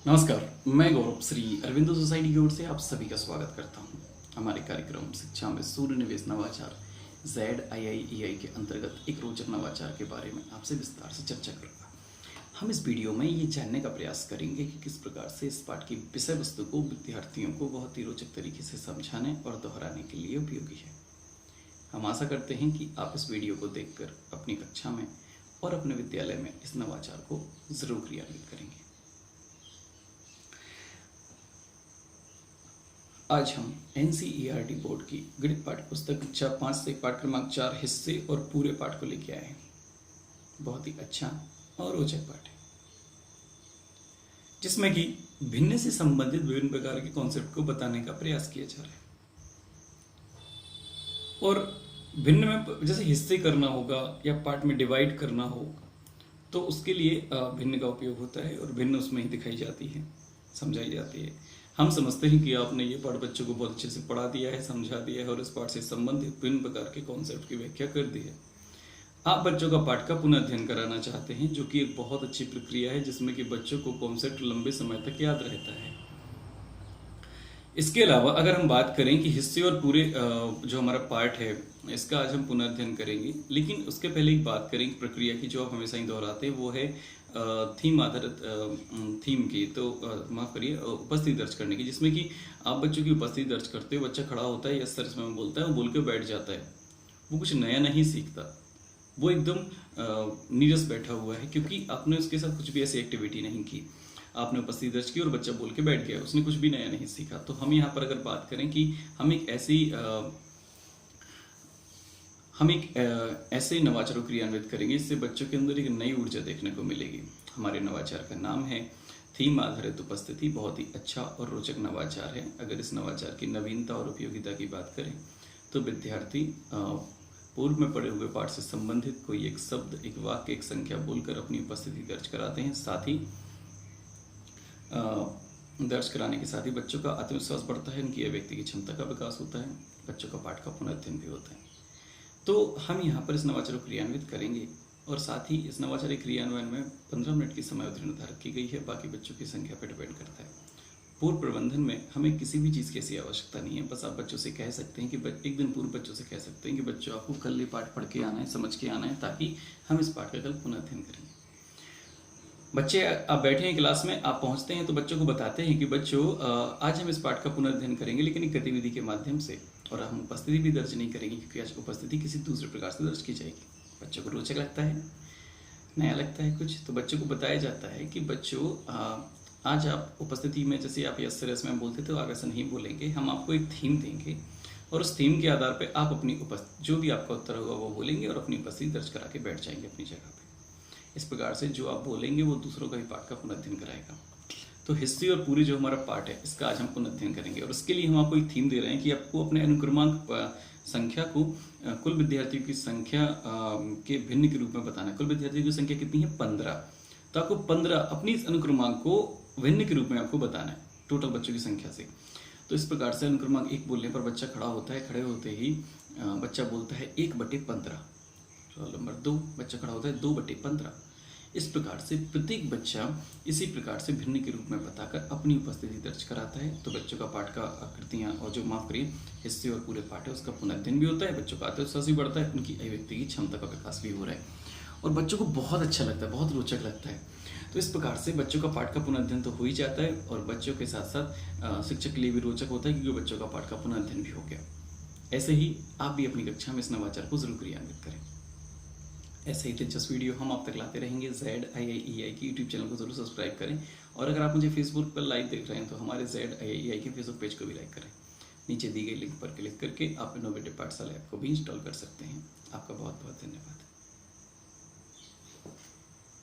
नमस्कार, मैं गौरव श्री अरविंदो सोसाइटी की ओर से आप सभी का स्वागत करता हूं। हमारे कार्यक्रम शिक्षा में सूर्य निवेश नवाचार ZIIEI के अंतर्गत एक रोचक नवाचार के बारे में आपसे विस्तार से चर्चा करूंगा। हम इस वीडियो में ये जानने का प्रयास करेंगे कि किस प्रकार से इस पाठ की विषय वस्तु को विद्यार्थियों को बहुत ही रोचक तरीके से समझाने और दोहराने के लिए उपयोगी है। हम आशा करते हैं कि आप इस वीडियो को देखकर अपनी कक्षा में और अपने विद्यालय में इस नवाचार को जरूर क्रियान्वित करेंगे। आज हम NCERT बोर्ड की गणित पाठ्य पुस्तक कक्षा 5 से पाठ क्रमांक 4 हिस्से और पूरे पाठ को लेके आए हैं। बहुत ही अच्छा और रोचक पाठ है, जिसमें कि भिन्न से संबंधित विभिन्न प्रकार के कॉन्सेप्ट को बताने का प्रयास किया जा रहा है। और भिन्न में जैसे हिस्से करना होगा या पार्ट में डिवाइड करना हो, तो उसके लिए भिन्न का उपयोग होता है और भिन्न उसमें ही दिखाई जाती है, समझाई जाती है। हम समझते हैं कि आपने ये पाठ बच्चों को बहुत अच्छे से पढ़ा दिया है, समझा दिया है और इस पाठ से संबंधित विभिन्न प्रकार के कॉन्सेप्ट की व्याख्या कर दी है। आप बच्चों का पाठ का पुनः अध्ययन कराना चाहते हैं, जो कि एक बहुत अच्छी प्रक्रिया है, जिसमें कि बच्चों को कॉन्सेप्ट लंबे समय तक याद रहता है। इसके अलावा अगर हम बात करें कि हिस्से और पूरे जो हमारा पार्ट है, इसका आज हम पुनर्अध्ययन करेंगे, लेकिन उसके पहले एक बात करेंगे प्रक्रिया की, जो आप हमेशा ही दोहराते हैं, वो है थीम आधारित थीम की। तो माफ करिए, उपस्थिति दर्ज करने की, जिसमें कि आप बच्चों की उपस्थिति दर्ज करते हो, बच्चा खड़ा होता है, यस सर इसमें बोलता है, वो बोल के बैठ जाता है। वो कुछ नया नहीं सीखता, वो एकदम नीरस बैठा हुआ है, क्योंकि आपने उसके साथ कुछ भी ऐसी एक्टिविटी नहीं की। आपने उपस्थिति दर्ज की और बच्चा बोल के बैठ गया, उसने कुछ भी नया नहीं सीखा। तो हम यहाँ पर अगर बात करें कि हम एक ऐसे नवाचार को क्रियान्वित करेंगे, इससे बच्चों के अंदर एक नई ऊर्जा देखने को मिलेगी। हमारे नवाचार का नाम है थीम आधारित उपस्थिति। बहुत ही अच्छा और रोचक नवाचार है। अगर इस नवाचार की नवीनता और उपयोगिता की बात करें, तो विद्यार्थी पूर्व में पढ़े हुए पाठ से संबंधित कोई एक शब्द, एक वाक्य, एक संख्या बोलकर अपनी उपस्थिति दर्ज कराते हैं। साथ ही दर्ज कराने के साथ ही बच्चों का आत्मविश्वास बढ़ता है, उनकी व्यक्ति की क्षमता का विकास होता है, बच्चों का पाठ का पुनर्अध्ययन भी होता है। तो हम यहाँ पर इस नवाचार को क्रियान्वित करेंगे और साथ ही इस नवाचार के क्रियान्वयन में 15 मिनट की समय अवधि निर्धारित की गई है। बाकी बच्चों की संख्या पर डिपेंड करता है। पूर्व प्रबंधन में हमें किसी भी चीज़ की ऐसी आवश्यकता नहीं है। बस आप बच्चों से कह सकते हैं कि एक दिन पूर्व बच्चों से कह सकते हैं कि बच्चों आपको कल ये पाठ पढ़ के आना है, समझ के आना है, ताकि हम इस पाठ का कल पुनर्अध्ययन करेंगे। बच्चे आप बैठे हैं क्लास में, आप पहुंचते हैं तो बच्चों को बताते हैं कि बच्चों आज हम इस पाठ का पुनर्अध्ययन करेंगे, लेकिन एक गतिविधि के माध्यम से, और हम उपस्थिति भी दर्ज नहीं करेंगे, क्योंकि आज उपस्थिति किसी दूसरे प्रकार से दर्ज की जाएगी। बच्चों को रोचक लगता है, नया लगता है कुछ, तो बच्चों को बताया जाता है कि बच्चों आज आप उपस्थिति में, जैसे आप यस सर में बोलते थे, तो आप ऐसा नहीं बोलेंगे। हम आपको एक थीम देंगे और उस थीम के आधार पर आप अपनी जो भी आपका उत्तर होगा वो बोलेंगे और अपनी उपस्थिति दर्ज करा के बैठ जाएंगे अपनी जगह पर। इस प्रकार से जो आप बोलेंगे वो दूसरों का भी पाठ का पुनर्अध्ययन कराएगा। तो हिस्से और पूरी जो हमारा पाठ है, इसका आज हम पुनर्अध्ययन करेंगे और उसके लिए हम आपको एक थीम दे रहे हैं कि आपको अपने अनुक्रमांक संख्या को कुल विद्यार्थियों की संख्या के भिन्न के रूप में बताना है। कुल विद्यार्थियों की संख्या कितनी है? 15। तो आपको 15 अपनी इस अनुक्रमांक को भिन्न के रूप में आपको बताना है टोटल बच्चों की संख्या से। तो इस प्रकार से अनुक्रमांक 1 बोलने पर बच्चा खड़ा होता है। खड़े होते ही बच्चा बोलता है 1/15। रोल नंबर 2 बच्चा खड़ा होता है 2/15। इस प्रकार से प्रत्येक बच्चा इसी प्रकार से भिन्न के रूप में बताकर अपनी उपस्थिति दर्ज कराता है। तो बच्चों का पाठ का आकृतियाँ और जो माफ करिए हिस्से और पूरे पाठ है, उसका पुनर्अध्ययन भी होता है, बच्चों का आत्मविश्वास भी बढ़ता है, उनकी अभिव्यक्ति की क्षमता का विकास भी हो रहा है और बच्चों को बहुत अच्छा लगता है, बहुत रोचक लगता है। तो इस प्रकार से बच्चों का पाठ का पुनर्अध्ययन तो हो ही जाता है और बच्चों के साथ साथ शिक्षक के लिए भी रोचक होता है, क्योंकि बच्चों का पाठ का पुनर्अध्ययन भी हो गया। ऐसे ही आप भी अपनी कक्षा में इस नवाचार को जरूर क्रियान्वित करें। ऐसे ही दिलचस्प वीडियो हम आप तक लाते रहेंगे। ZIIEI की यूट्यूब चैनल को जरूर सब्सक्राइब करें और अगर आप मुझे फेसबुक पर लाइव देख रहे हैं तो हमारे ZIIEI के फेसबुक पेज को भी लाइक करें। नीचे दी गई लिंक पर क्लिक करके आप इनोवेटिव पाठशाला ऐप को भी इंस्टॉल कर सकते हैं। आपका बहुत बहुत धन्यवाद।